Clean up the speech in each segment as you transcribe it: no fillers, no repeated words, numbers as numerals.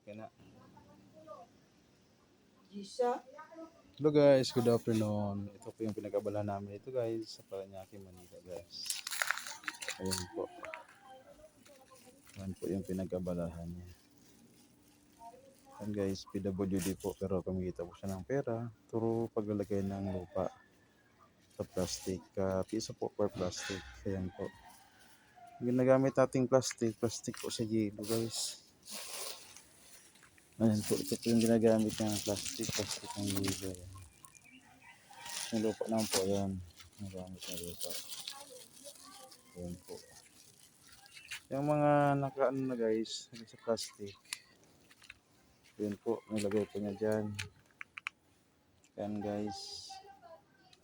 Okay na. Gisa. Hello guys, good afternoon. Ito po yung pinag-abala namin ito guys sa Parañaque, Manila guys. Ayan po. Ayan po yung pinag-abalahan niya. Ayan guys, PWD po pero kumikita po siya ng pera through paglalagay ng lupa sa plastic. Piso po per plastic. Ayan po. Ginagamit nating plastic po sa yelo guys. Ayan po, ito po yung ginagamit ng plastic ng yelo. Ayan. Yung lupa naman po, ayan. Nagamit na lupa. Ayan po. Yung mga nakaano na guys, sa plastic. Ayan po, nilagay po niya dyan. Ayan guys.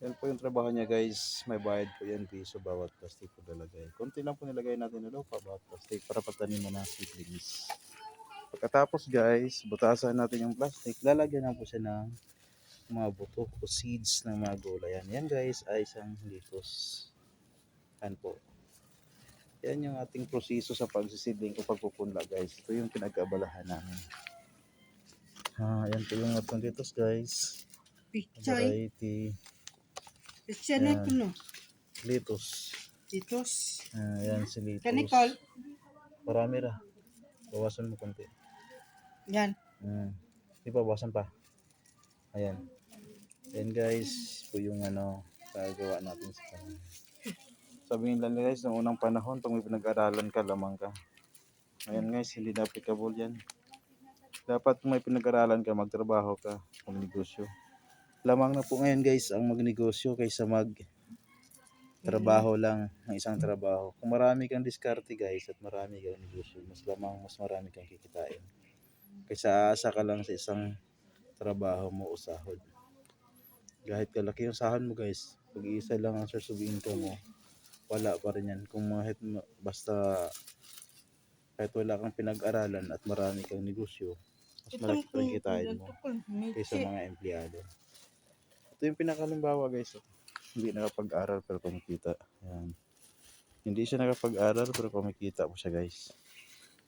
Yan po yung trabaho niya guys. May bayad po yan piso bawat plastic po nilagay. Konti lang po nilagay natin na lupa bawat plastic para patanim mo na seedlings. Pagkatapos guys, butasan natin yung plastic. Lalagyan na po siya ng mga buto o seeds ng mga gulay. Yan guys ay isang litos. Yan po. Yan yung ating proseso sa pagsisidling o pagpupunla guys. Ito yung pinag-abalahan namin. Yan po yung atong litos guys. Pichay. Variety. Pichay na ito no. Litos. Titos. Yan si litos. Kanikol. Marami ra. Bawasan mo konti. Yan. Di pa, bawasan pa. Ayan. Yan guys, po yung gagawa natin sa kanila. Sabi nila guys, noong unang panahon, pag may pinag-aralan ka, lamang ka. Ngayon guys, hindi na applicable yan. Dapat kung may pinag-aralan ka, magtrabaho ka, magnegosyo. Lamang na po ngayon guys, ang magnegosyo kaysa trabaho lang ng isang trabaho. Kung marami kang diskarte guys at marami kang negosyo, mas marami kang kikitain. Kaysa aasa ka lang sa isang trabaho mo o sahod. Kahit kalaki yung sahod mo guys, pag iisa lang ang source of income mo, wala pa rin yan. Kung basta kahit wala kang pinag-aralan at marami kang negosyo, mas malaki pa rin kitain mo kaysa mga empleyado. Ito yung pinakalimbawa guys. Hindi nakapag-aral pero kumikita. Yan. Hindi siya nakapag-aral pero kumikita po siya guys.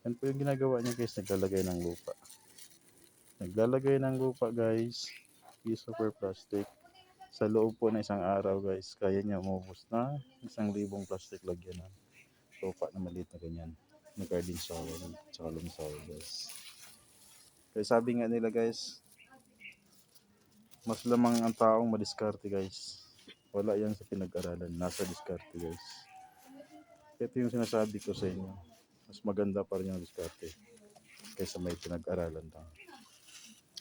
Yan po yung ginagawa niya guys, naglalagay ng lupa. Naglalagay ng lupa guys, piso per plastic. Sa loob po ng isang araw guys, kaya niya umubos na 1,000 plastic lagyan ng lupa na maliit na ganyan. Na garden soil, tsaka loam soil guys. Kaya sabi nga nila guys, mas lamang ang taong madiskarte guys. Wala yan sa pinag-aralan, nasa diskarte guys. Ito yung sinasabi ko sa inyo, mas maganda pa rin yung diskarte kaysa may pinag-aralan lang.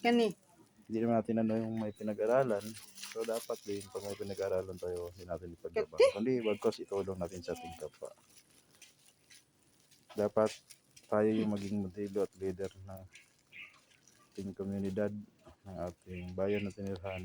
Kani. Hindi naman natin yung may pinag-aralan, so dapat din pag may pinag-aralan tayo, hindi natin ipagdabang. Kundi bagkos itulong natin sa ating kapwa. Dapat tayo yung maging modelo at leader ng ating komunidad, ng ating bayan na tinirahan.